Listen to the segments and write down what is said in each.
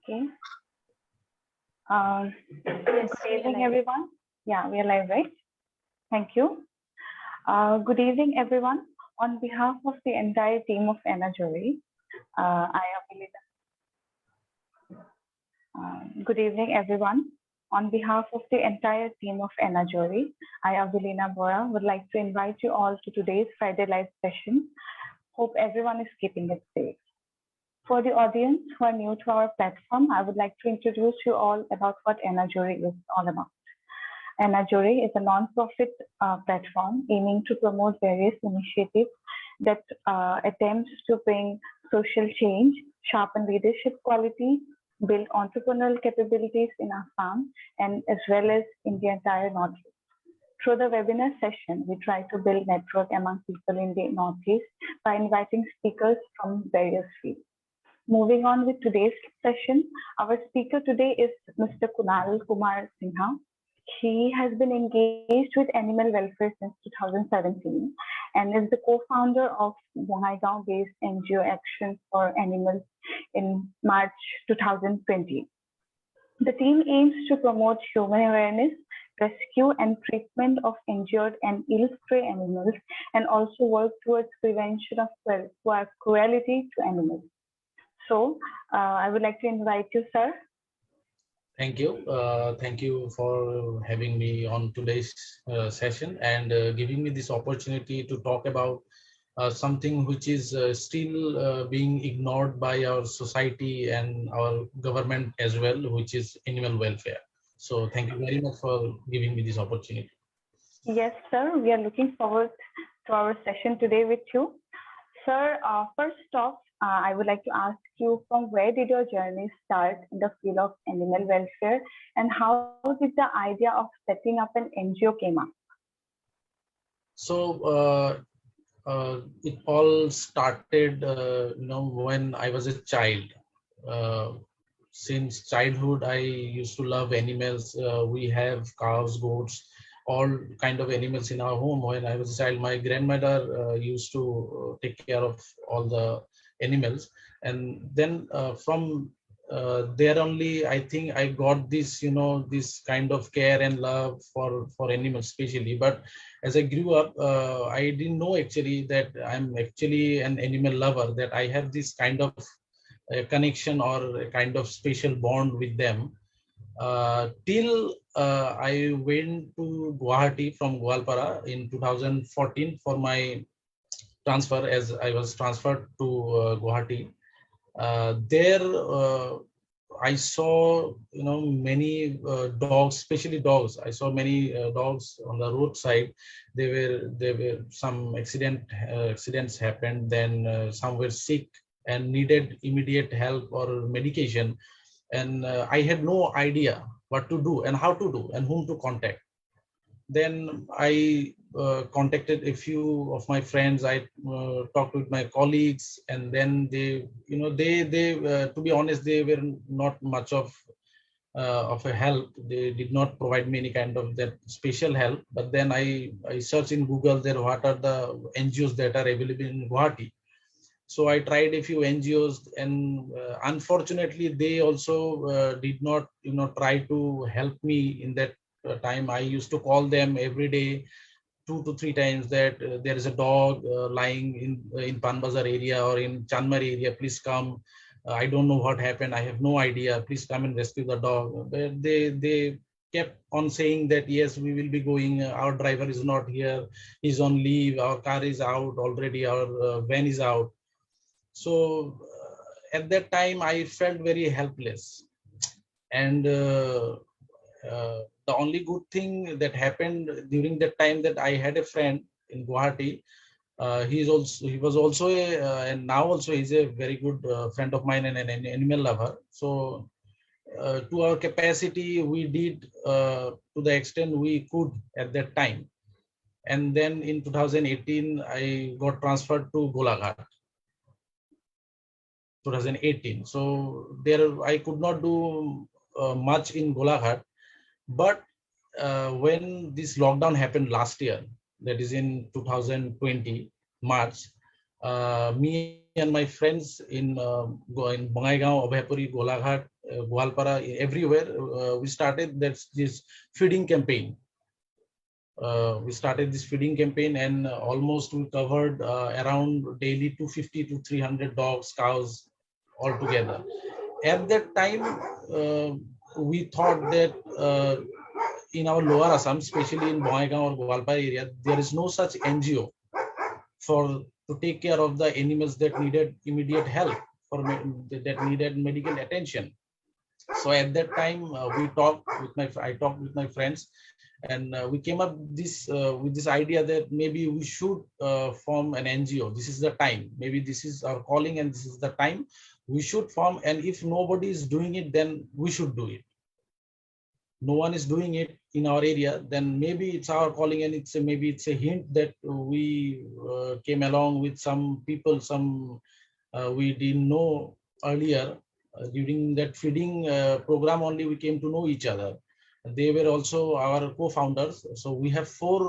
Okay. Yes, Good we are evening, live. everyone. Yeah, we are live, right? Thank you. Good evening, everyone. On behalf of the entire team of Anaajoree, I Avilina. Good evening, everyone. On behalf of the entire team of Anaajoree, I, Avilina Bora, would like to invite you all to today's Friday Live session. Hope everyone is keeping it safe. For the audience who are new to our platform, I would like to introduce you all about what Anaajoree is all about. Anaajoree is a non-profit platform aiming to promote various initiatives that attempts to bring social change, sharpen leadership qualities, build entrepreneurial capabilities in Assam, and as well as in the entire Northeast. Through the webinar session, we try to build network among people in the Northeast by inviting speakers from various fields. Moving on with today's session, our speaker today is Mr. Kunal Kumar Singha. He has been engaged with animal welfare since 2017 and is the co-founder of Bongaigaon-based NGO Action for Animals in March 2020. The team aims to promote human awareness, rescue and treatment of injured and ill-stray animals, and also work towards prevention of cruelty to animals. So, I would like to invite you, sir. Thank you. Thank you for having me on today's session and giving me this opportunity to talk about something which is still being ignored by our society and our government as well, which is animal welfare. So thank you very much for giving me this opportunity. Yes, sir. We are looking forward to our session today with you. Sir, first off, I would like to ask you from where did your journey start in the field of animal welfare and how did the idea of setting up an NGO came up? So it all started, when I was a child. Uh, since childhood, I used to love animals. We have cows, goats, all kind of animals in our home. When I was a child, my grandmother used to take care of all the animals, and then from there only, I think I got this, this kind of care and love for animals, especially. But as I grew up, I didn't know actually that I'm actually an animal lover. That I have this kind of a connection or a kind of special bond with them till I went to Guwahati from Gwalpara in 2014 for my transfer, as I was transferred to Guwahati. There I saw, many dogs, especially dogs. I saw many dogs on the roadside. There were some accidents happened. Then some were sick and needed immediate help or medication. And I had no idea what to do and how to do and whom to contact. Then I contacted a few of my friends. I talked with my colleagues, and then they to be honest, they were not much of a help. They did not provide me any kind of that special help. But then I searched in Google there what are the NGOs that are available in Guwahati. So I tried a few NGOs, and unfortunately they also did not try to help me in that time. I used to call them every day 2 to 3 times that there is a dog lying in Panbazar area or in Chanmar area, please come. I don't know what happened, I have no idea, please come and rescue the dog. But they kept on saying that yes, we will be going, our driver is not here, he's on leave, our car is out already, our van is out. So at that time, I felt very helpless. And the only good thing that happened during that time, that I had a friend in Guwahati. He was also and now also he's a very good friend of mine and an animal lover. So to our capacity, we did to the extent we could at that time. And then in 2018, I got transferred to Golaghat. 2018. So there I could not do much in Golaghat. But when this lockdown happened last year, that is in 2020 March, me and my friends in Bongaigaon, Abhayapuri, Golaghat Gwalpara, everywhere. We started this feeding campaign. We started this feeding campaign, and almost we covered around daily 250 to 300 dogs, cows altogether. At that time, uh, we thought that in our lower Assam, especially in Bongaigaon or Gwalpar area, there is no such NGO for to take care of the animals that needed immediate help, that needed medical attention. So at that time, I talked with my friends, and we came up this with this idea that maybe we should form an NGO. This is the time. Maybe this is our calling, and this is the time we should form. And if nobody is doing it, then we should do it. No one is doing it in our area, then maybe it's our calling, and maybe it's a hint that we came along with some people, some we didn't know earlier. During that feeding program only we came to know each other. They were also our co-founders. So we have four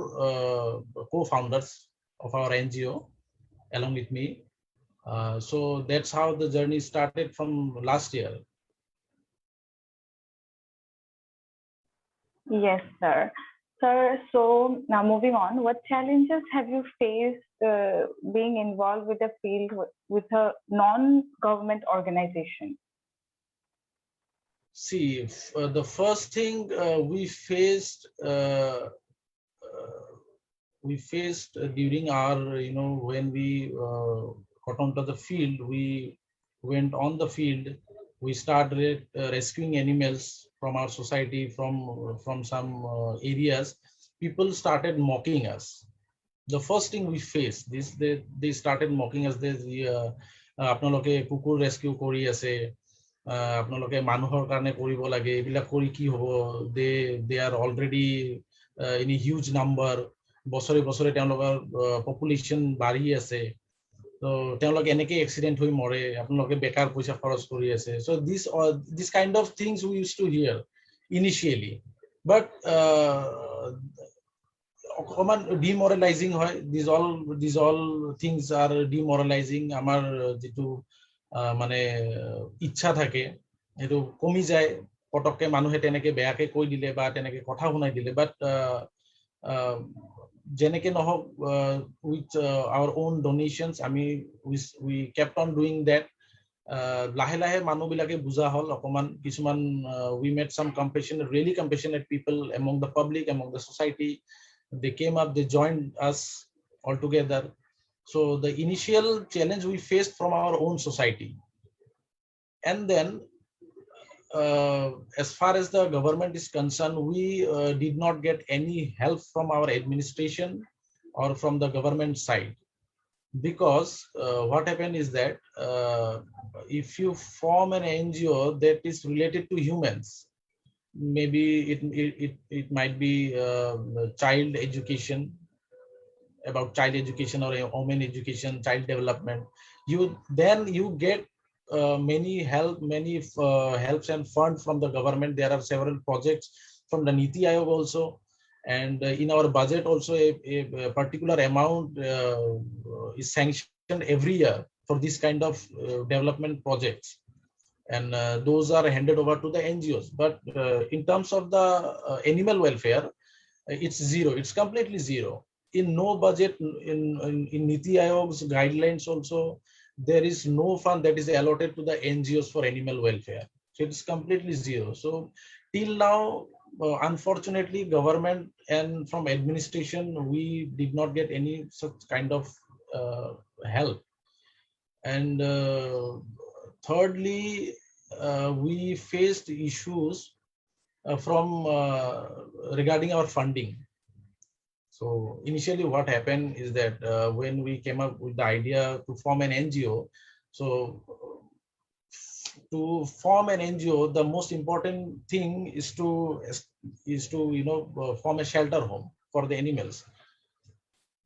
co-founders of our NGO along with me. So that's how the journey started from last year. Yes, sir. Sir, so now moving on, what challenges have you faced being involved with the field with a non-government organization? See, the first thing we faced during our, when we got onto the field, we went on the field. We started rescuing animals from our society, from some areas. People started mocking us. The first thing we faced, they started mocking us. আপোনালোকে কুকুৰ rescue কৰি আছে, আপোনালোকে মানুহৰ কাৰণে কৰিব লাগে, এইবিলাক কৰি কি হ'ব, they are already in a huge number, বছৰে বছৰে তেওঁলোকৰ পপুলেশ্যন বাঢ়ি আছে, তো তেওঁলোকে এনেকে এক্সিডেন্ট হৈ মৰে, আপোনালোকে বেকাৰ পইচা খৰচ কৰি আছে. So this kind of things we used to hear initially, but অকমান ডিমৰালাইজিং হয়. these all things are demoralizing. আমাৰ যেটো মানে ইচ্ছা থাকে এটো কমি যায়, পটককে মানুহে তেনেকে বেয়াকে কৈ দিলে বা তেনেকে কথা শুনাই দিলে. বাট যেনেকে নহওক, with our own donations, we kept on doing that. লাহে লাহে মানুহবিলাকে বুজা হল অকমান, কিছুমান we met some really compassionate people among the public, among the society. They came up, they joined us all together. So the initial challenge we faced from our own society, and then as far as the government is concerned, we did not get any help from our administration or from the government side, because what happened is that if you form an NGO that is related to humans, maybe it might be child education, about child education or women education, child development. You get many helps and funds from the government. There are several projects from the Niti Aayog also, and in our budget also a particular amount is sanctioned every year for this kind of development projects, and those are handed over to the NGOs. But in terms of the animal welfare, it's zero. It's completely zero. In no budget, in Niti Aayog's guidelines also, there is no fund that is allotted to the NGOs for animal welfare. So it's completely zero. So till now, unfortunately, government and from administration, we did not get any such kind of help. And thirdly, we faced issues from regarding our funding. So initially what happened is that when we came up with the idea to form an NGO, so to form an NGO, the most important thing is to form a shelter home for the animals.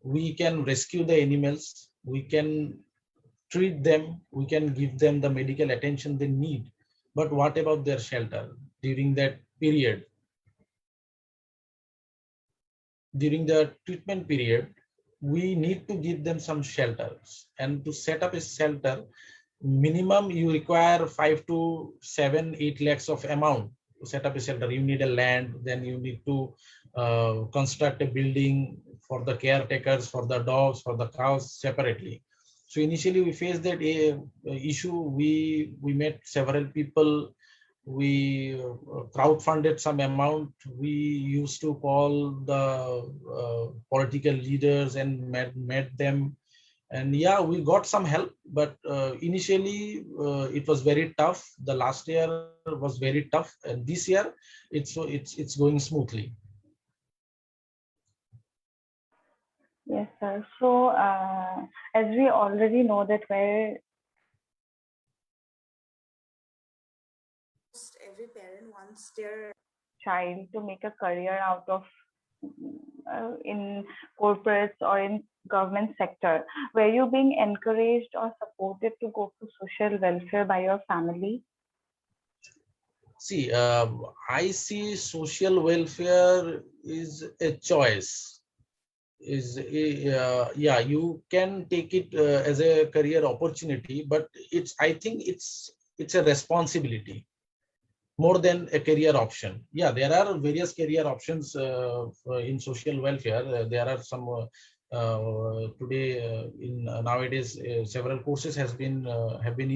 We can rescue the animals, we can treat them, we can give them the medical attention they need, but what about their shelter during that period? During the treatment period, we need to give them some shelters, and to set up a shelter, minimum you require 5 to 7, 8 lakhs of amount to set up a shelter. You need a land, then you need to construct a building for the caretakers, for the dogs, for the cows separately. So initially we faced that issue. We met several people. We crowdfunded some amount. We used to call the political leaders and met them, and yeah, we got some help, but initially it was very tough. The last year was very tough, and this year it's going smoothly. Yes, sir. So, as we already know that where Every parent wants their child to make a career out of in corporates or in government sector, were you being encouraged or supported to go to social welfare by your family? See, I see social welfare is a choice. Yeah, you can take it as a career opportunity, but I think it's a responsibility more than a career option. Yeah, there are various career options in social welfare. There are some today in nowadays several courses have been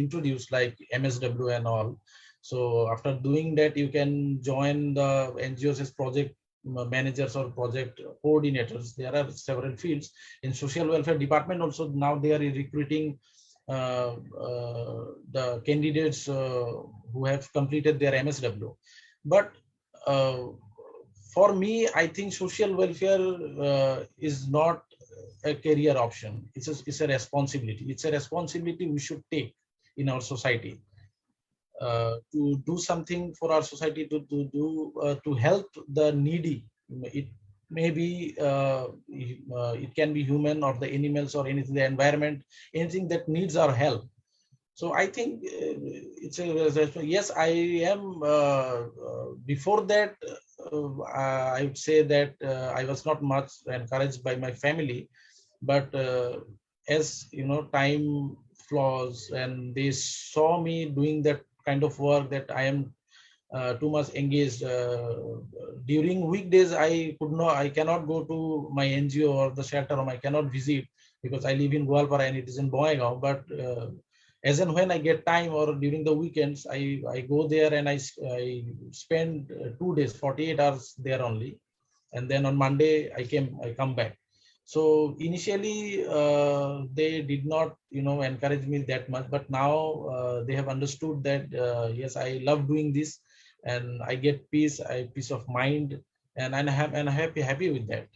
introduced like MSW and all. So after doing that, you can join the NGOs as project managers or project coordinators. There are several fields in social welfare department. Also now they are recruiting the candidates who have completed their MSW. But uh, for me, I think social welfare is not a career option. It's a responsibility. It's a responsibility we should take in our society to do something for our society, to help the needy. It may be it can be human or the animals or anything, the environment, anything that needs our help. So I think it's a yes. I am before that. I would say that I was not much encouraged by my family, but as you know, time flaws, and they saw me doing that kind of work that I am too much engaged. During weekdays, I cannot go to my NGO or the shelter home. I cannot visit because I live in Goalpara and it is in Boyagaon. But as and when I get time or during the weekends, I go there and I spend 2 days, 48 hours there only. And then on Monday, I come back. So initially, they did not, encourage me that much. But now they have understood that yes, I love doing this, and I get peace of mind, and I'm happy with that.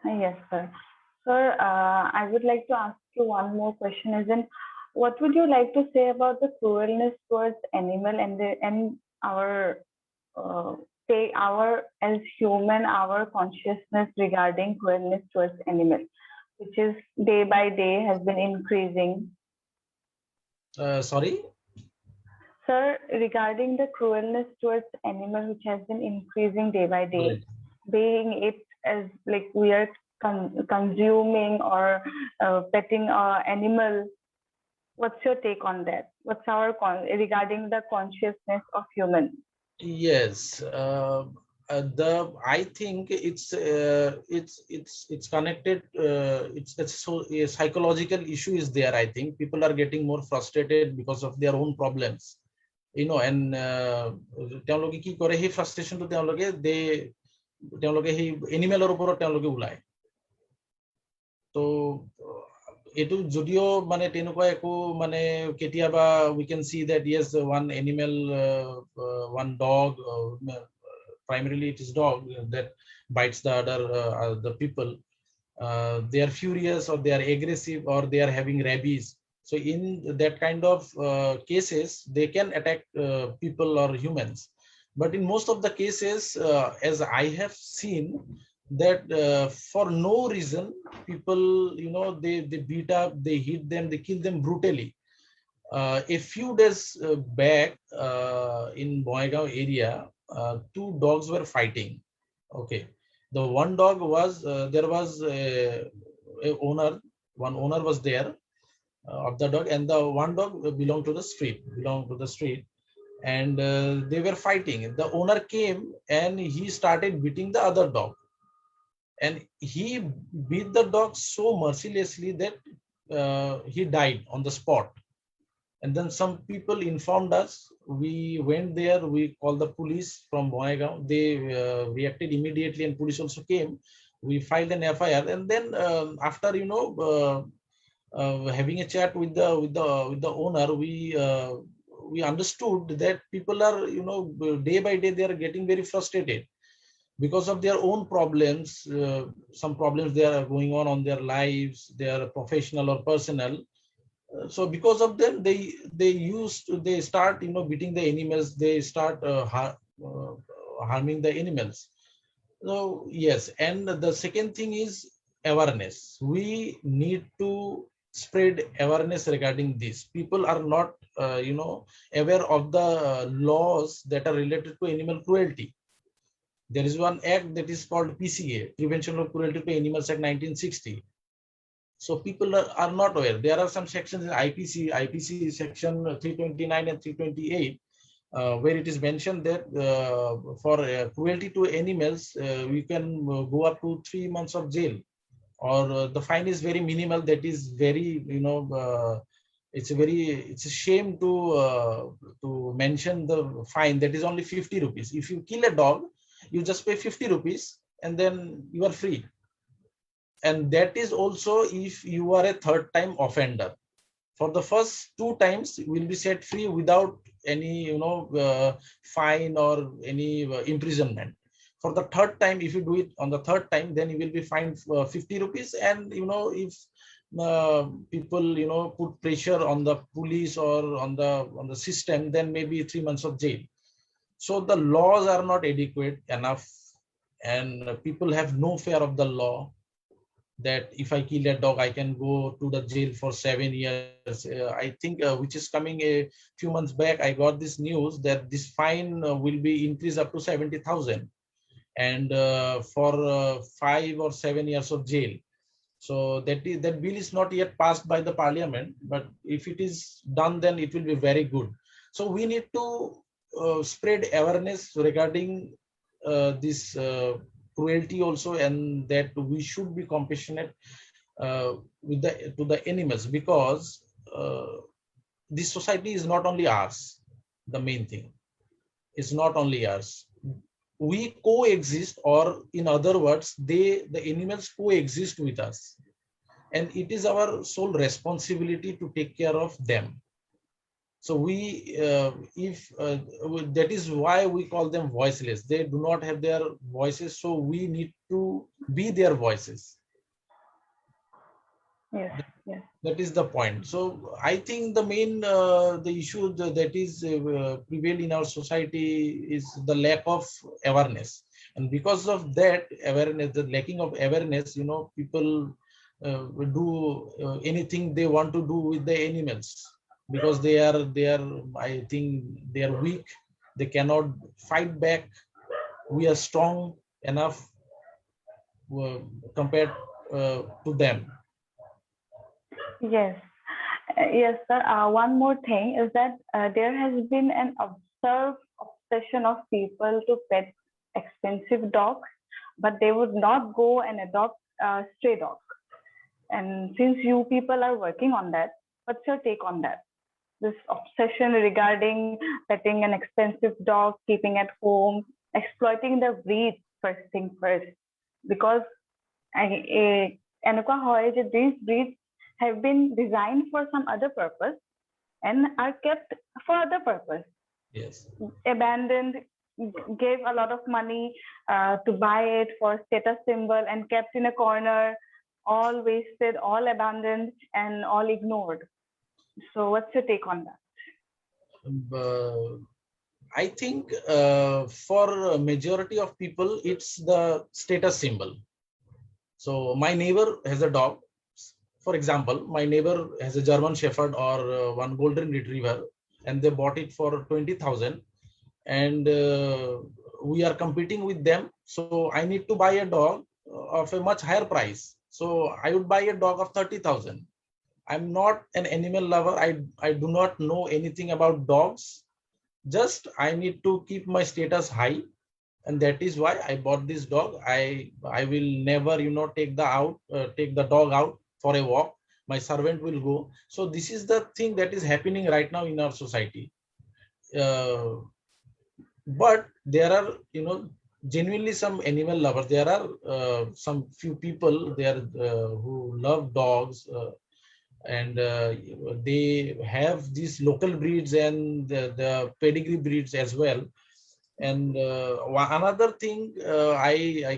Yes, sir. Sir, I would like to ask you one more question. Is in, what would you like to say about the cruelness towards animal and our uh, say our as human our consciousness regarding cruelness towards animal, which is day by day has been increasing. Sorry. Sir, regarding the cruelness towards animal, which has been increasing day by day, Right. being it as like we are consuming or petting animal, what's your take on that? What's our regarding the consciousness of human? Yes, the I think it's connected. It's so a psychological issue is there. I think people are getting more frustrated because of their own problems. And তেওঁলোকে কি কৰে, সেই ফ্ৰাষ্ট্ৰেশ্যনটো তেওঁলোকে সেই এনিমেলৰ ওপৰত তেওঁলোকে ওলায়। তো এইটো যদিও মানে তেনেকুৱা একো মানে কেতিয়াবা we can see that yes, one animal, one dog, primarily it is dog that bites the other the people. They are furious or they are aggressive or they are having rabies. So in that kind of cases, they can attack people or humans. But in most of the cases, as I have seen, that for no reason, people, they beat up, they hit them, they kill them brutally. A few days back, in Boyagaon area, two dogs were fighting. Okay, the one dog was there was a owner. One owner was there, of the dog, and the one dog belonged to the street, and they were fighting. The owner came and he started beating the other dog, and he beat the dog so mercilessly that he died on the spot. And then some people informed us. We went there. We called the police from Bonaigao. They reacted immediately, and police also came. We filed an FIR, and then after having a chat with the owner, we understood that people are, day by day they are getting very frustrated because of their own problems. Some problems they are going on their lives, they are professional or personal. So because of them, they start beating the animals. They start harming the animals. So yes, and the second thing is awareness. We need to spread awareness regarding this. People are not aware of the laws that are related to animal cruelty. There is one act that is called PCA, Prevention of Cruelty to Animals Act 1960. So people are not aware. There are some sections in IPC section 329 and 328, where it is mentioned that for cruelty to animals, we can go up to 3 months of jail, or the fine is very minimal. That is very, it's a shame to mention the fine. That is only 50 rupees. If you kill a dog, you just pay 50 rupees and then you are free. And that is also if you are a third time offender. For the first 2 times, you will be set free without any fine or any imprisonment. For the third time, if you do it on the third time, then you will be fined 50 rupees. And if people put pressure on the police or on the system, then maybe 3 months of jail. So the laws are not adequate enough, and people have no fear of the law, that if I kill a dog, I can go to the jail for 7 years. I think which is coming a few months back, I got this news that this fine will be increased up to 70,000, and for 5 or 7 years of jail. So that bill is not yet passed by the parliament, but if it is done, then it will be very good. So we need to spread awareness regarding this cruelty also, and that we should be compassionate to the animals, because this society is not only ours. The main thing is not only ours. We coexist, or in other words, the animals coexist with us, and it is our sole responsibility to take care of them. So that is why we call them voiceless. They do not have their voices, so we need to be their voices. Yes, yes. That is the point. So I think the main the issue that is prevail in our society is the lack of awareness, and because of that awareness, the lacking of awareness, people do anything they want to do with the animals, because they are I think they are weak. They cannot fight back. We are strong enough compared to them. Yes, yes, sir. One more thing is that there has been an observed obsession of people to pet expensive dogs, but they would not go and adopt a stray dog. And since you people are working on that, what's your take on that? This obsession regarding petting an expensive dog, keeping at home, exploiting the breed first thing first, because এনেকুৱা হয় যে these breeds have been designed for some other purpose and are kept for other purpose. Yes. Abandoned, gave a lot of money to buy it for status symbol and kept in a corner, all wasted, all abandoned, and all ignored. So what's your take on that? I think for majority of people, it's the status symbol. So my neighbor has a dog. For example, my neighbor has a German Shepherd or one Golden Retriever, and they bought it for 20,000, and we are competing with them. So I need to buy a dog of a much higher price. So I would buy a dog of 30,000. I'm not an animal lover. I do not know anything about dogs. Just I need to keep my status high, and that is why I bought this dog. I will never, take the dog out for a walk. My servant will go. So this is the thing that is happening right now in our society. Uh, but there are, genuinely some animal lovers. There are some few people there who love dogs. And they have these local breeds and the pedigree breeds as well. And another thing I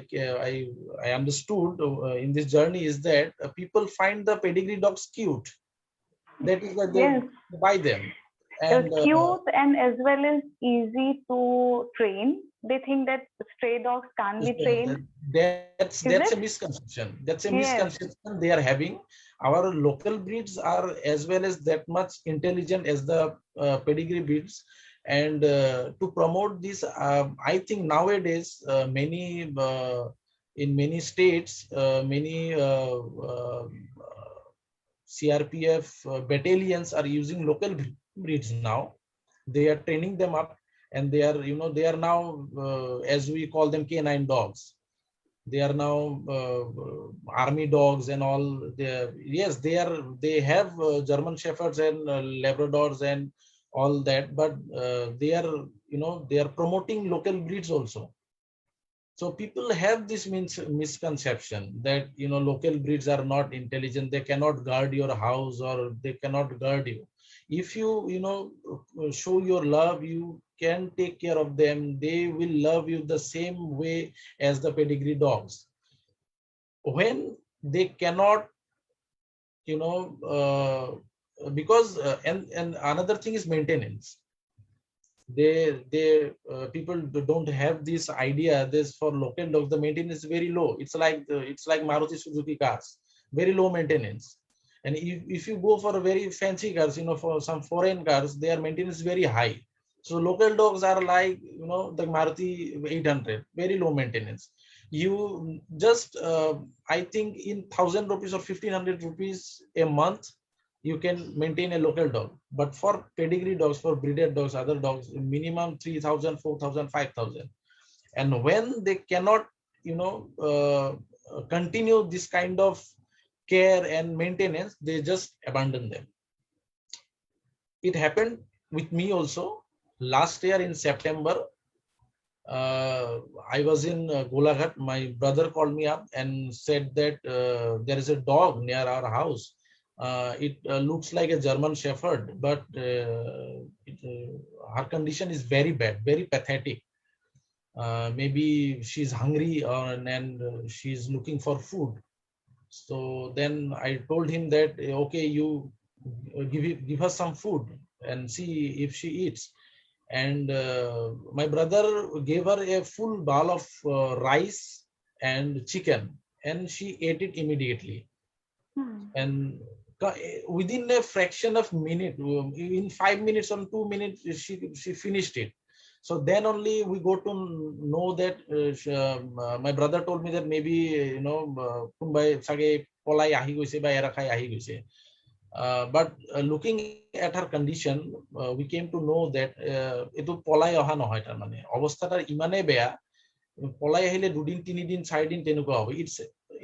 understood in this journey is that people find the pedigree dogs cute. That is why they Yes, buy them. it's And cute and as well as easy to train. They think that stray dogs can be trained. that's a Is it? misconception. That's a Yes. misconception they are having. Our local breeds are as well as that much intelligent as the pedigree breeds. And to promote this, I think nowadays in many states, many CRPF battalions are using local breeds now. They are training them up, and they are now, as we call them, canine dogs. They are now army dogs and all. Yes, they have German shepherds and Labradors and all that, but they are promoting local breeds also. So people have this misconception that local breeds are not intelligent. They cannot guard your house, or they cannot guard you. If you show your love, you can take care of them. They will love you the same way as the pedigree dogs. When they cannot, you know because and another thing is maintenance. They people don't have this idea. This, for local dogs, the maintenance is very low. It's like Maruti Suzuki cars, very low maintenance. And if you go for a very fancy cars, for some foreign cars, their maintenance is very high. So local dogs are like, the Maruti 800, very low maintenance. You just I think in 1,000 rupees or 1,500 rupees a month, you can maintain a local dog. But for pedigree dogs, for breeded dogs, other dogs, minimum 3,000, 4,000, 5,000. And when they cannot, continue this kind of care and maintenance, they just abandon them. It happened with me also. Last year in September, I was in Golaghat. My brother called me up and said that there is a dog near our house. It looks like a German Shepherd, but her condition is very bad, very pathetic. Maybe she's hungry, and she's looking for food. So then I told him that, okay, you give her some food and see if she eats. And my brother gave her a full bowl of rice and chicken, and she ate it immediately. Hmm. And within a fraction of minute, in 5 minutes or 2 minutes, she finished it. So then only we got to know that my brother told me that maybe কোনোবাই চাগে পলাই আহি গৈছে বা এৰা খাই আহি গৈছে. But looking at her condition, we came to know that এইটো পলাই অহা নহয়. তাৰমানে অৱস্থাটা ইমানেই বেয়া, পলাই আহিলে 2 দিন 3 দিন 4 দিন তেনেকুৱা হ'ব.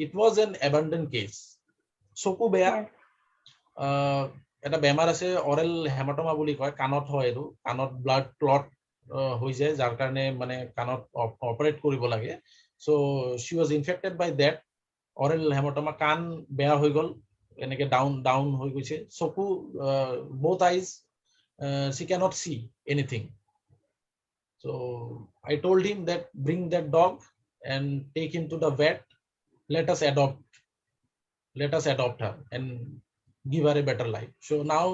It was an abandoned case. চকু বেয়া, Yes. এটা বেমাৰ আছে অৰেল হেমাটমা বুলি কয়, কাণত হয়। এইটো কাণত ব্লাড ক্লট হৈ যায়, যাৰ কাৰণে মানে কাণত অপাৰেট কৰিব লাগে। So she was infected by that aural haematoma. কাণ বেয়া হৈ গ'ল, এনেকে ডাউন হৈ গৈছে। চকু, both eyes, she cannot see anything. So I told him that bring that dog and take him to the vet. Let us adopt her and give her a better life. So now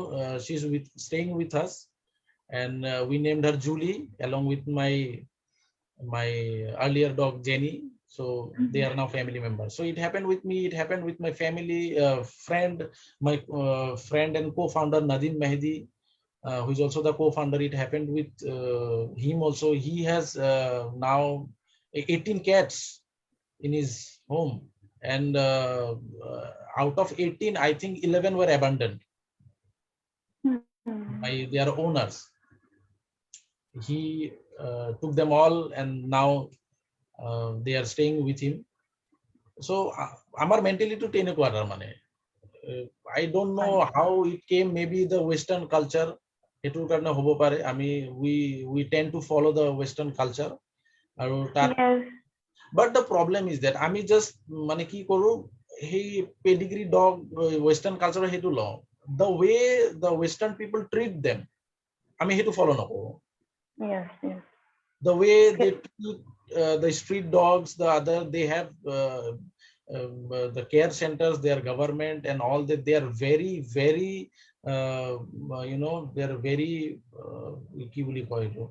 she's staying with us, and we named her Julie along with my earlier dog Jenny. So they are now family members. So it happened with me. It happened with my family friend, my friend and co-founder Nadim Mehdi, who is also the co-founder. It happened with him also. He has now 18 cats in his home, and out of 18, I think 11 were abandoned by their owners. He took them all, and now they are staying with him. So আমার mentality to টেনে কোয়ার মানে I don't know how it came. Maybe the Western culture এটুর কারণে হবো পারে। আমি we tend to follow the Western culture আৰু তার but the problem is that আমি just মানে কি কৰো সেই pedigree dog Western culture হেতু লওঁ, the way the Western people treat them আমি হেতু follow নকৰো। Yes. The way they treat the street dogs, the other, they have the care centers, their government and all that, they are very they are very কি বুলি কয় এইটো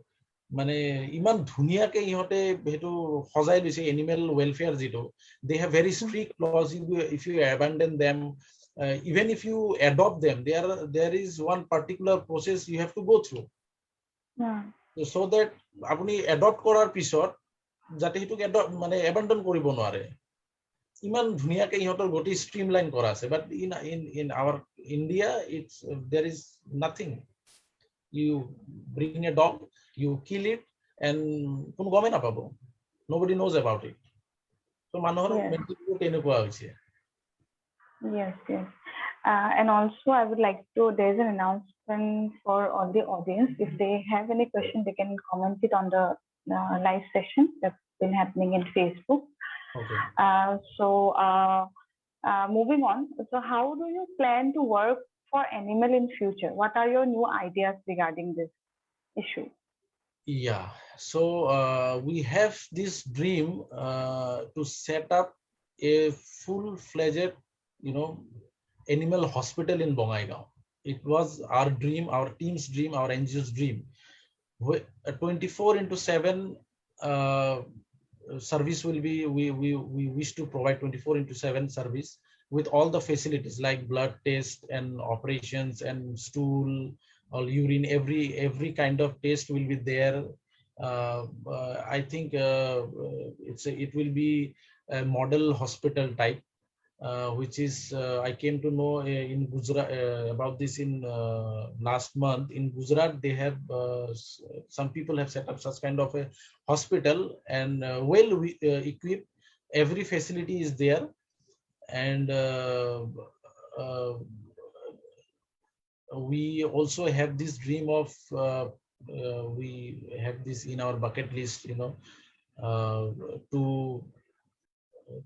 মানে ইমান ধুনীয়াকে ইহঁতে হেতু সজাই লৈছে এনিমেল ওয়েলফেয়ার যেটো, they have very strict laws. If you abandon them, even if you adopt them, there is one particular process you have to go through, so that আপনি adopt কৰাৰ পিছত যাতে হেতুক মানে abandon কৰিব নোৱাৰে, ইমান ধুনীয়াকে ইহঁতৰ গতি streamline কৰা আছে। but in our India, it's there is nothing. You bring a dog, you kill it, and কোনো গমে নাপাব, nobody knows about it. so মানুহৰ mentality তেনেকুৱা হৈছে। Yes. And also I would like to, there's an announcement for all the audience. If they have any question, they can comment it on the live session that's been happening in Facebook. Okay. Moving on. So how do you plan to work for animal in future? What are your new ideas regarding this issue? Yeah, so we have this dream to set up a full-fledged, animal hospital in Bongaigaon. It was our dream, our team's dream, our NGO's dream. 24/7 service will be, we wish to provide 24/7 service with all the facilities like blood test and operations and stool or urine, every kind of test will be there. I think it will be a model hospital type, which is I came to know in Gujarat about this in last month. In Gujarat, they have some people have set up such kind of a hospital, and well equipped, every facility is there, and we also have this dream of we have this in our bucket list,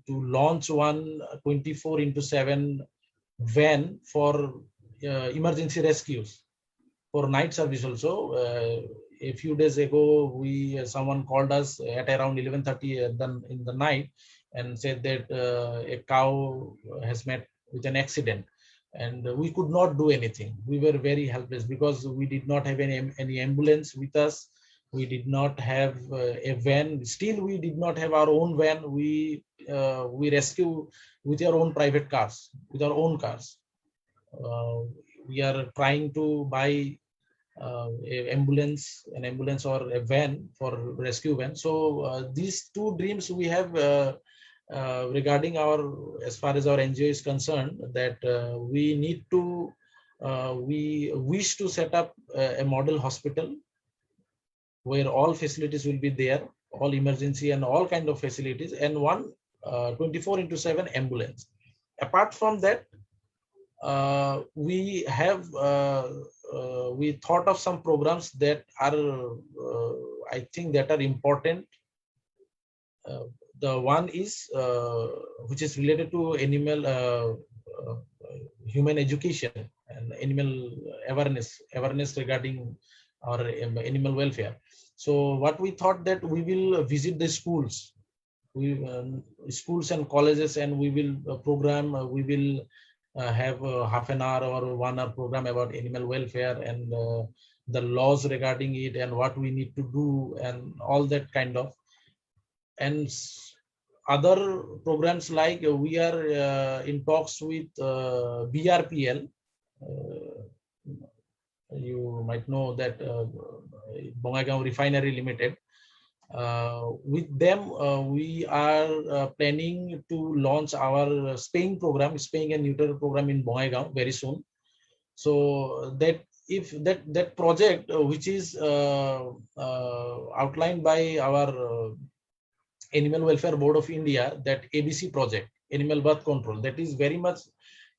to launch one 24/7 van for emergency rescues, for night service also. A few days ago, someone called us at around 11:30 in the night and said that a cow has met with an accident, and we could not do anything. We were very helpless because we did not have any ambulance with us. We did not have a van. Still, we did not have our own van. We rescue with our own private cars, with our own cars. We are trying to buy an ambulance or a van, for rescue van. So these two dreams we have regarding as far as our NGO is concerned, that we need to, we wish to set up a model hospital where all facilities will be there, all emergency and all kind of facilities, and one 24/7 ambulance. Apart from that, we have we thought of some programs that are I think that are important. The one is which is related to animal human education and animal awareness regarding our animal welfare. So what we thought, that we will visit the schools, schools and colleges, and we will program, we will have half an hour or 1 hour program about animal welfare and the laws regarding it and what we need to do and all that kind of. And other programs like we are in talks with BRPL. You might know that Bongaigaon Refinery Limited. With them, we are planning to launch our spaying program, spaying and neuter program in Bongaigaon very soon. So that if that project, which is outlined by our Animal Welfare Board of India, that ABC project, animal birth control, that is very much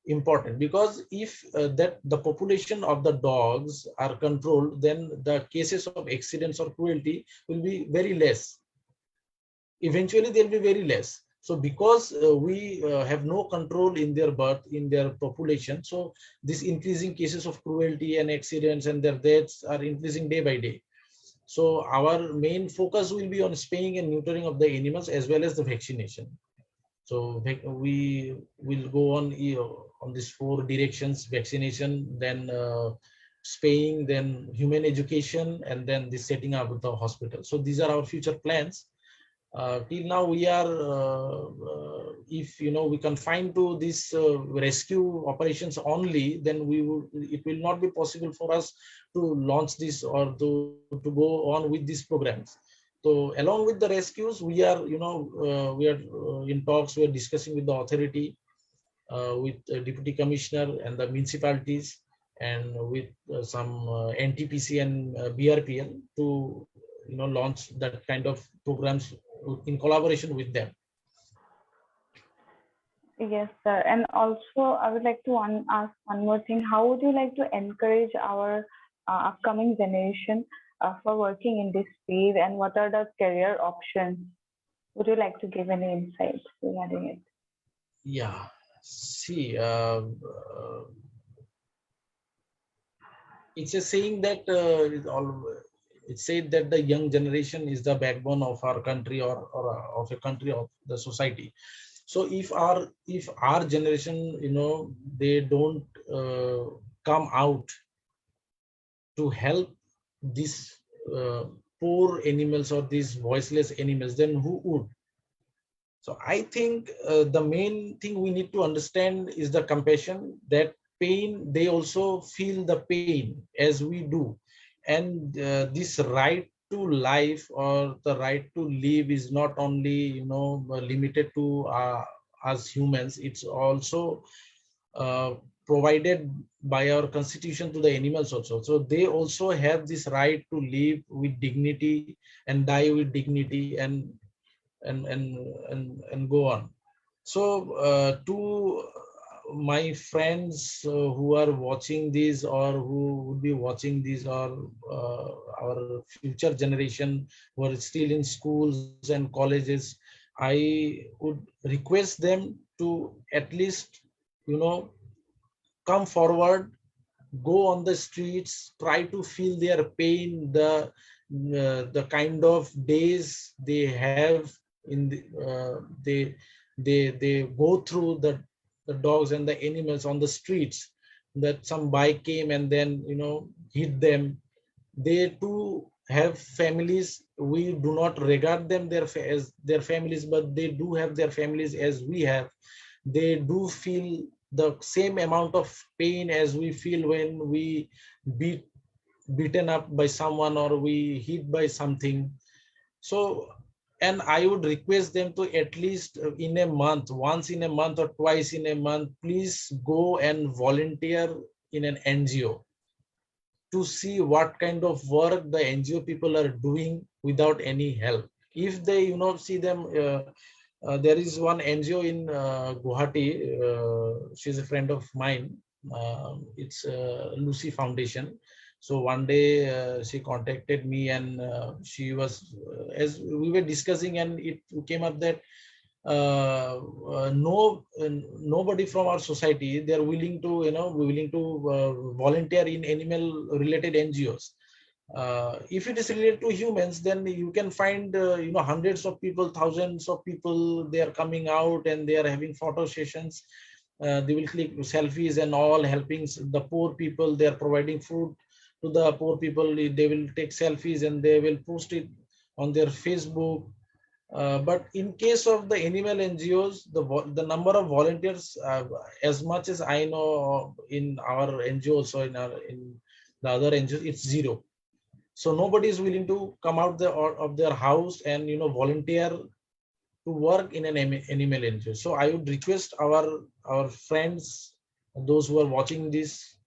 important, because if that the population of the dogs are controlled, then the cases of accidents or cruelty will be very less. Eventually they'll be very less. So because we have no control in their birth, in their population, so these increasing cases of cruelty and accidents and their deaths are increasing day by day. So our main focus will be on spaying and neutering of the animals as well as the vaccination. So we will go on these four directions: vaccination, then spaying, then human education, and then the setting up of the hospital. So these are our future plans. Till now we are, if we confine to this rescue operations only, then it will not be possible for us to launch this or to go on with these programs. So along with the rescues, we are we are in talks, we are discussing with the authority, with deputy commissioner and the municipalities, and with some NTPC and BRPL to launch that kind of programs in collaboration with them. Yes, sir. And also, I would like to ask one more thing. How would you like to encourage our upcoming generation for working in this field, and what are the career options? Would you like to give any insights regarding it? Yeah, see, it's a saying that it's said that the young generation is the backbone of our country, or of a country, of the society. So if our generation, they don't come out to help these uh, poor animals or these voiceless animals, then who would? So I think the main thing we need to understand is the compassion, that pain, they also feel the pain as we do. And this right to life, or the right to live, is not only limited to us humans. It's also uh, provided by our constitution to the animals also. So they also have this right to live with dignity and die with dignity, and go on. So to my friends who are watching this, or who would be watching this, or our future generation who are still in schools and colleges, I would request them to at least you know come forward, go on the streets, try to feel their pain, the kind of days they have in they go through, the dogs and the animals on the streets, that some bike came and then hit them. They too have families. We do not regard them as their families, but they do have their families as we have. They do feel the same amount of pain as we feel when we beat beaten up by someone, or we hit by something. So, and I would request them to at least in a month, once in a month or twice in a month, please go and volunteer in an NGO, to see what kind of work the NGO people are doing without any help. If they see them, there is one NGO in Guwahati. She's a friend of mine. It's Lucy Foundation. So one day she contacted me, and she was, as we were discussing, and it came up that nobody from our society, they are willing to volunteer in animal related NGOs. If it is related to humans, then you can find hundreds of people, thousands of people, they are coming out and they are having photo sessions. They will click selfies and all, helping the poor people. They are providing food to the poor people. They will take selfies and they will post it on their Facebook. But in case of the animal NGOs, the number of volunteers, as much as I know, in our NGOs or in the other NGOs, it's zero. So nobody is willing to come out of their house and volunteer to work in an animal NGO. So I would request our friends, those who are watching this,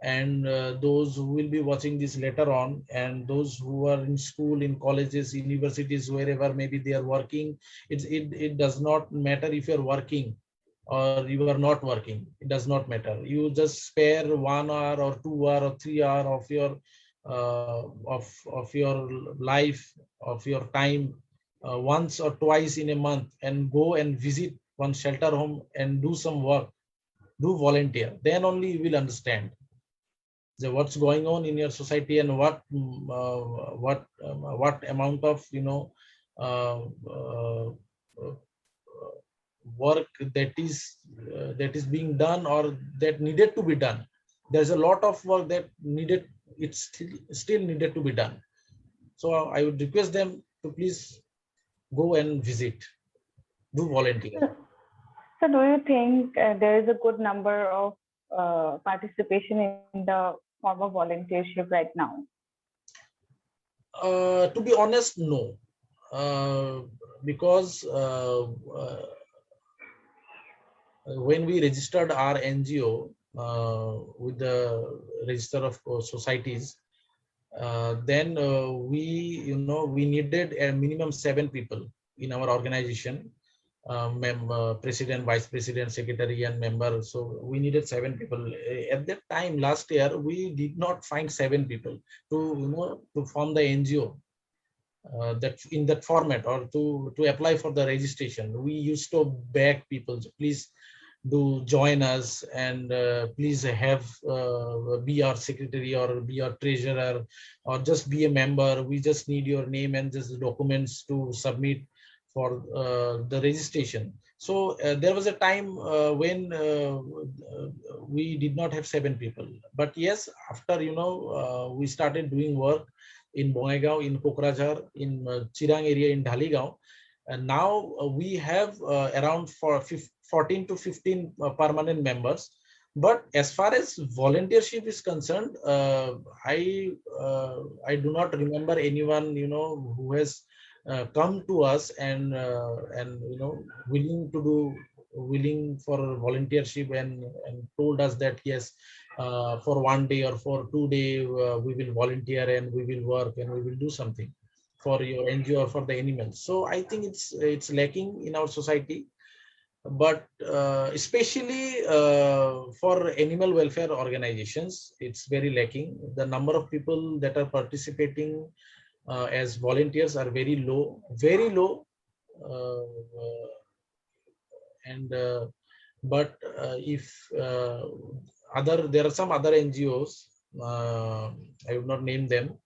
and those who will be watching this later on, and those who are in school, in colleges, universities, wherever maybe they are working. It does not matter if you are working or you are not working. It does not matter. You just spare 1 hour or 2 hour or 3 hour of your of your life, of your time, once or twice in a month, and go and visit one shelter home and do some work, do volunteer. Then only you will understand what's going on in your society, and what amount of uh, uh, uh, work that is being done, or that needed to be done. There's a lot of work that needed, it's still needed to be done. So I would request them to please go and visit, do volunteer. So, do you think there is a good number of participation in the form of volunteership right now? To be honest, no. uh, because when we registered our NGO with the register of societies, then we needed a minimum 7 people in our organization, president, vice president, secretary, and member. So we needed 7 people. At that time, last year, we did not find 7 people to to form the NGO, that in that format, or to apply for the registration. We used to beg people, please do join us, and please have be our secretary or be our treasurer, or just be a member. We just need your name and just documents to submit for the registration. So there was a time when we did not have 7 people. But yes, after we started doing work in Bongaigaon, in Kokrajhar, in Chirang area, in Dhaligaon. And now we have around 14 to 15 permanent members. But as far as volunteership is concerned, I do not remember anyone who has come to us and willing for volunteership, and told us that yes, for 1 day or for 2 day we will volunteer and we will work and we will do something for your NGO or for the animals. So I think it's lacking in our society, but especially for animal welfare organizations, it's very lacking. The number of people that are participating as volunteers are very low, very low. Uh, uh, and but if there are some other NGOs, I would not name them,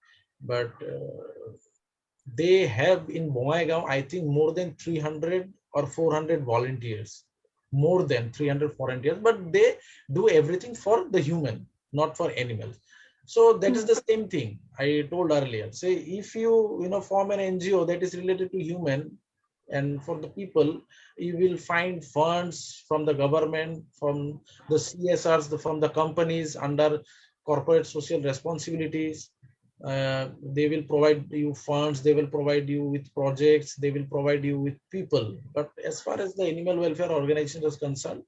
but they have in Bongaigaon, I think, more than 300 or 400 volunteers, more than 300 volunteers, but they do everything for the human, not for animals. So that is the same thing I told earlier. Say if you form an NGO that is related to human and for the people, you will find funds from the government, from the CSRs, from the companies under corporate social responsibilities. They will provide you funds, they will provide you with projects, they will provide you with people. But as far as the animal welfare organization is concerned,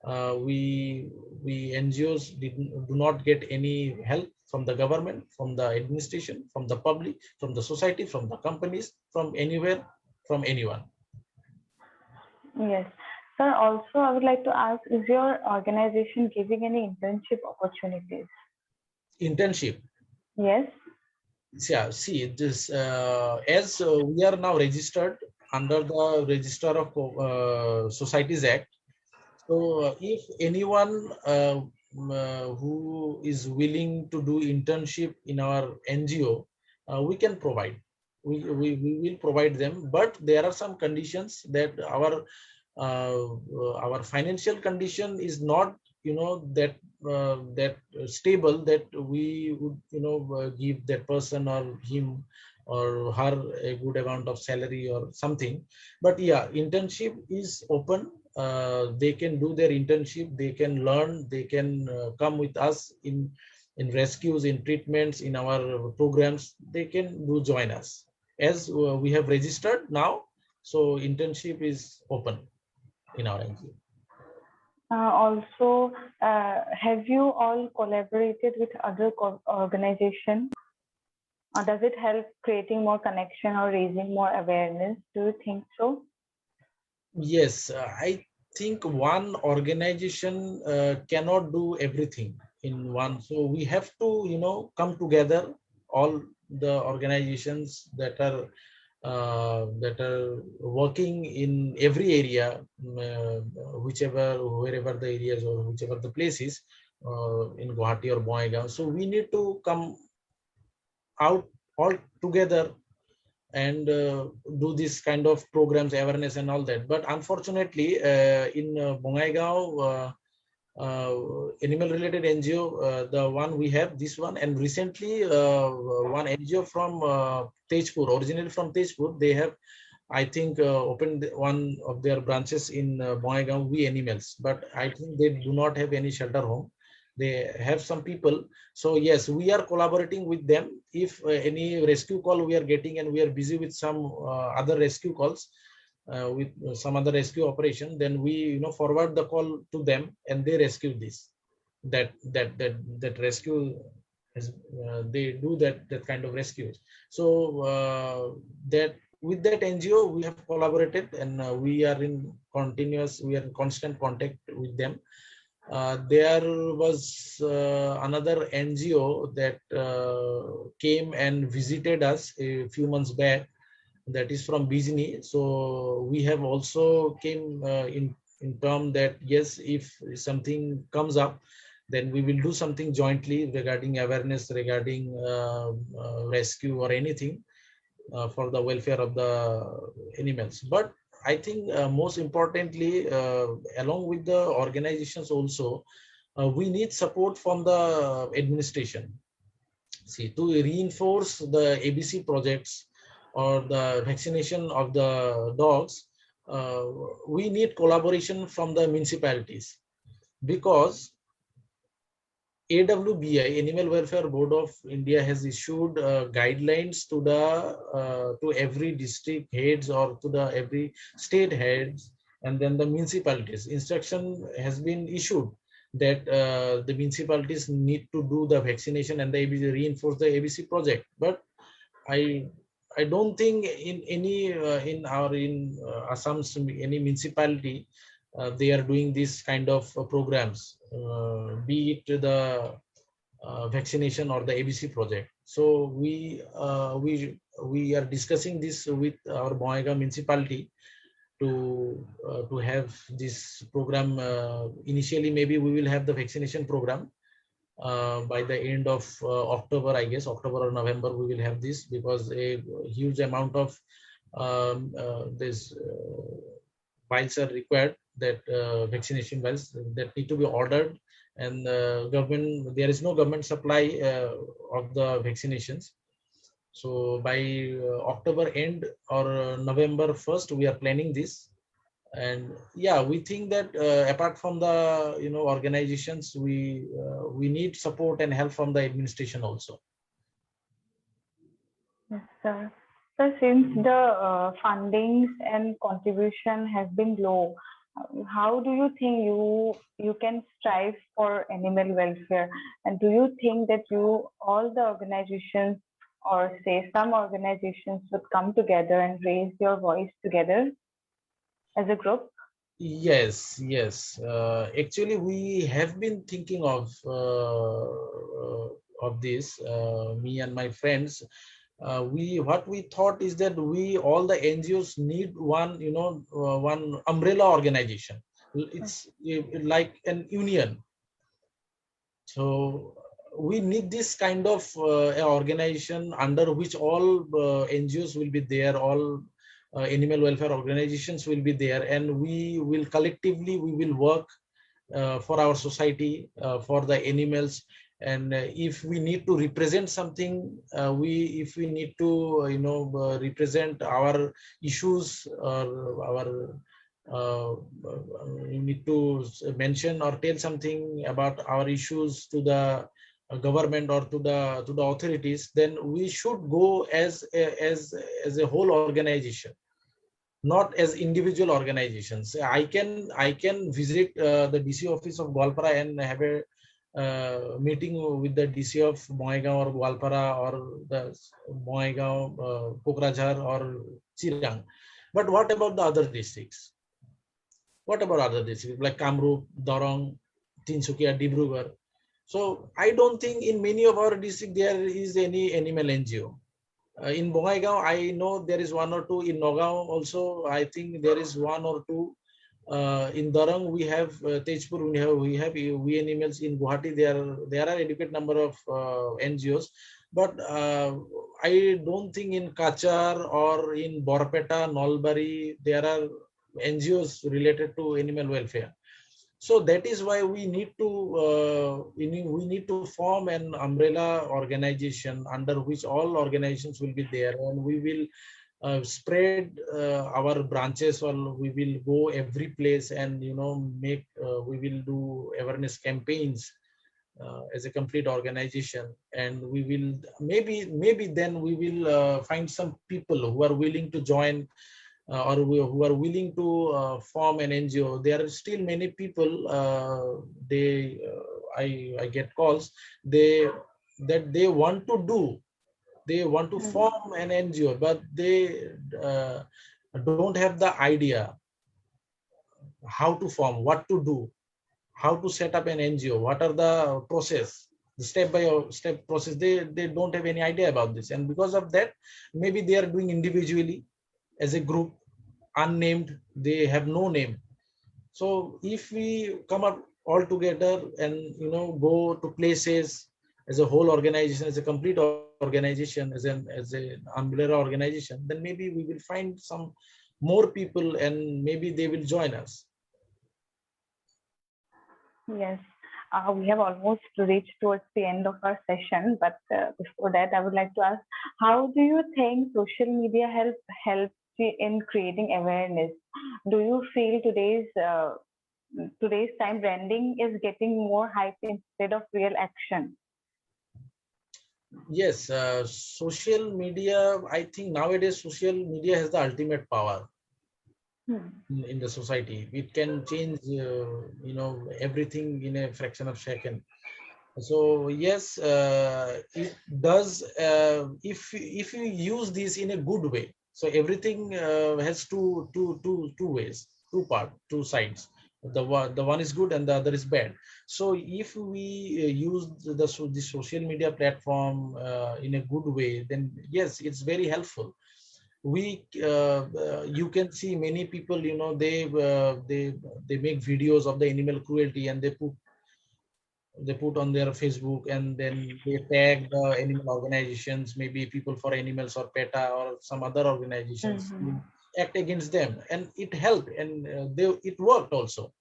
we NGOs do not get any help from the government, from the administration, from the public, from the society, from the companies, from anywhere, from anyone. Yes. Sir, also I would like to ask, is your organization giving any internship opportunities? Internship. Yes. Yeah, see, this as we are now registered under the Register of Societies Act. So if anyone who is willing to do internship in our NGO, we can provide. We will provide them, but there are some conditions that our financial condition is not that stable, that we would give that person or him or her a good amount of salary or something. But yeah, internship is open. They can do their internship, they can learn, they can come with us in in rescues, in treatments, in our programs, they can do join us. As we have registered now, so internship is open in our NGO. Also, have you all collaborated with other organizations? Or does it help creating more connection or raising more awareness? Do you think so? Yes, I think one organization cannot do everything in one. So we have to, come together, all the organizations that are working in every area, wherever the areas or whichever the places in Guwahati or Bongaigaon. So we need to come out all together and do this kind of programs, awareness and all that. But unfortunately, in Bongaigaon, animal related NGO, the one we have, this one, and recently one NGO from Tejpur, originally from Tejpur, they have, I think, opened one of their branches in Bongaigaon, We Animals, but I think they do not have any shelter home. They have some people. So yes, we are collaborating with them. If any rescue call we are getting and we are busy with some other rescue calls, with some other rescue operation, then we forward the call to them and they rescue this. That rescue is, they do that kind of rescues. So that with that NGO we have collaborated and we are in constant contact with them. There was another NGO that came and visited us a few months back, that is from Bijni. So we have also came in term that yes, if something comes up, then we will do something jointly regarding awareness, regarding rescue or anything for the welfare of the animals. But I think most importantly, along with the organizations also, we need support from the administration. See, to reinforce the ABC projects or the vaccination of the dogs, we need collaboration from the municipalities, because AWBI, Animal Welfare Board of India, has issued guidelines to the to every district heads or to the every state heads, and then the municipalities. Instruction has been issued that the municipalities need to do the vaccination and the ABC, reinforce the ABC project. But I I don't think in any in Assam's any municipality they are doing this kind of programs, be it the vaccination or the ABC project. So we are discussing this with our Bongaigaon municipality to have this program. Initially, maybe we will have the vaccination program by the end of October, I guess, October or November, we will have this, because a huge amount of this vials are required, that vaccination vials that need to be ordered, and there is no government supply of the vaccinations. So by October end or November 1st, we are planning this. And yeah, we think that apart from the organizations, we need support and help from the administration also. Yes, sir. So since the fundings and contribution has been low, how do you think you can strive for animal welfare? And do you think that all the organizations, or say some organizations, would come together and raise your voice together as a group? Yes. Actually, we have been thinking of this. Me and my friends, what we thought is that we all the NGOs need one, one umbrella organization. It's like an union. So we need this kind of organization under which all NGOs will be there, all animal welfare organizations will be there, and we will collectively work for our society, for the animals. And if we need to represent something, if we need to represent our issues, or our we need to mention or tell something about our issues to the government or to the authorities, then we should go as a whole organization, not as individual organizations. I can visit the DC office of Gwalpara and have a meeting with the DC of Boigaon or Gwalpara or the Boigaon, Pokrajhar or Chirang. But what about the other districts? What about other districts like Kamrup, Dorong, Tinsukia, Dibrugarh? So I don't think in many of our districts there is any animal NGO. In Bongaigaon, I know there is one or two. In Nagaon also, I think there is one or two. In Darang, we have Tejpur, we animals. In Guwahati, there are adequate number of NGOs, but I don't think in Kachar or in Borpeta, Nalbari, there are NGOs related to animal welfare. So that is why we need to we need to form an umbrella organization under which all organizations will be there, and we will spread our branches, or we will go every place, and make we will do awareness campaigns as a complete organization. And we will maybe then we will find some people who are willing to join, or who are willing to form an NGO. There are still many people. I get calls. They want to do. They want to form an NGO, but they don't have the idea how to form, what to do, how to set up an NGO, what are the process, the step by step process. They don't have any idea about this, and because of that, maybe they are doing individually as a group, unnamed. They have no name. So if we come up all together and go to places as a whole organization, as a complete organization, as an umbrella organization, then maybe we will find some more people, and maybe they will join us. Yes, we have almost reached towards the end of our session, but before that, I would like to ask, how do you think social media helps in creating awareness? Do you feel today's time branding is getting more hype instead of real action? Yes, social media, I think nowadays social media has the ultimate power Hmm. in the society. It can change, everything in a fraction of second. So yes, it does. If you use this in a good way, so everything has two ways, two sides. The one is good and the other is bad. So if we use the social media platform in a good way, then yes, it's very helpful. You can see many people, they make videos of the animal cruelty, and they put on their Facebook, and then they tag the animal organizations, maybe People for Animals or PETA or some other organizations, to Mhm. act against them, and it helped, and it worked also.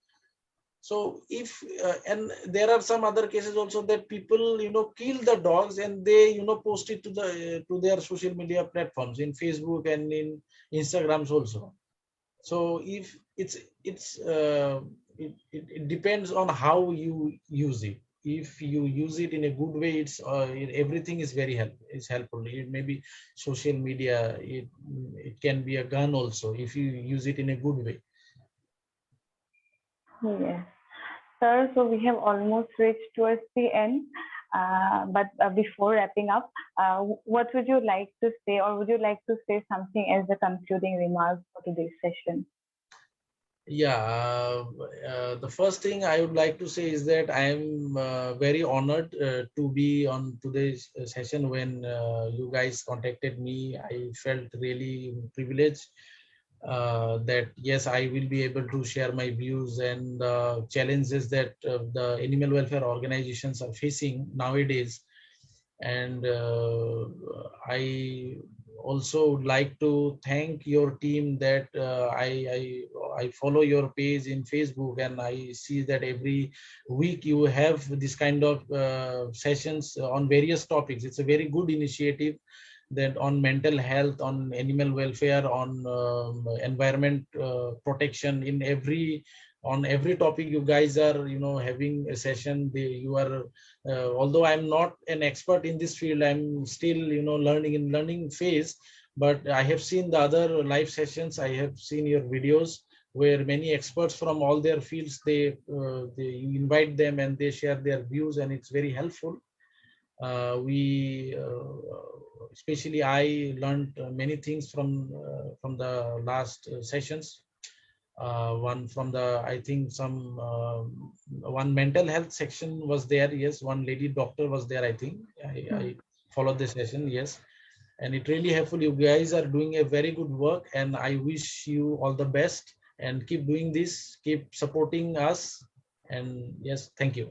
So if and there are some other cases also that people kill the dogs, and they post it to their social media platforms in Facebook and in Instagrams also. So if it depends on how you use it. If you use it in a good way, everything is it's helpful. It may be social media, it can be a gun also if you use it in a good way. Yes. Sir, so we have almost reached towards the end. But before wrapping up, what would you like to say, or would you like to say something as a concluding remark for today's session? Yeah, the first thing I would like to say is that I am very honored to be on today's session. When you guys contacted me, I felt really privileged that yes, I will be able to share my views and challenges that the animal welfare organizations are facing nowadays. And I also would like to thank your team that I follow your page in Facebook, and I see that every week you have this kind of sessions on various topics. It's a very good initiative, that on mental health, on animal welfare, on environment protection, in every on every topic you guys are having a session. You are although I'm not an expert in this field, I'm still learning in learning phase, but I have seen the other live sessions, I have seen your videos where many experts from all their fields, they invite them and they share their views, and it's very helpful. We especially I learned many things from the last sessions. One from the, I think some one mental health section was there. Yes, one lady doctor was there. I think I followed the session. Yes, and it really helpful. You guys are doing a very good work, and I wish you all the best. And keep doing this. Keep supporting us. And yes, thank you.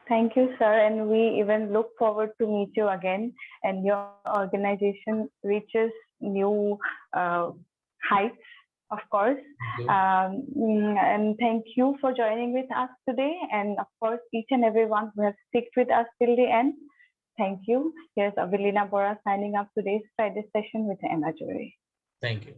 Thank you, sir. And we even look forward to meet you again and your organization reaches new heights, of course. Thank you. And thank you for joining with us today. And of course, each and everyone who has stuck with us till the end. Thank you. Here's Avelina Bora signing up today's Friday session with Anaajoree. Thank you.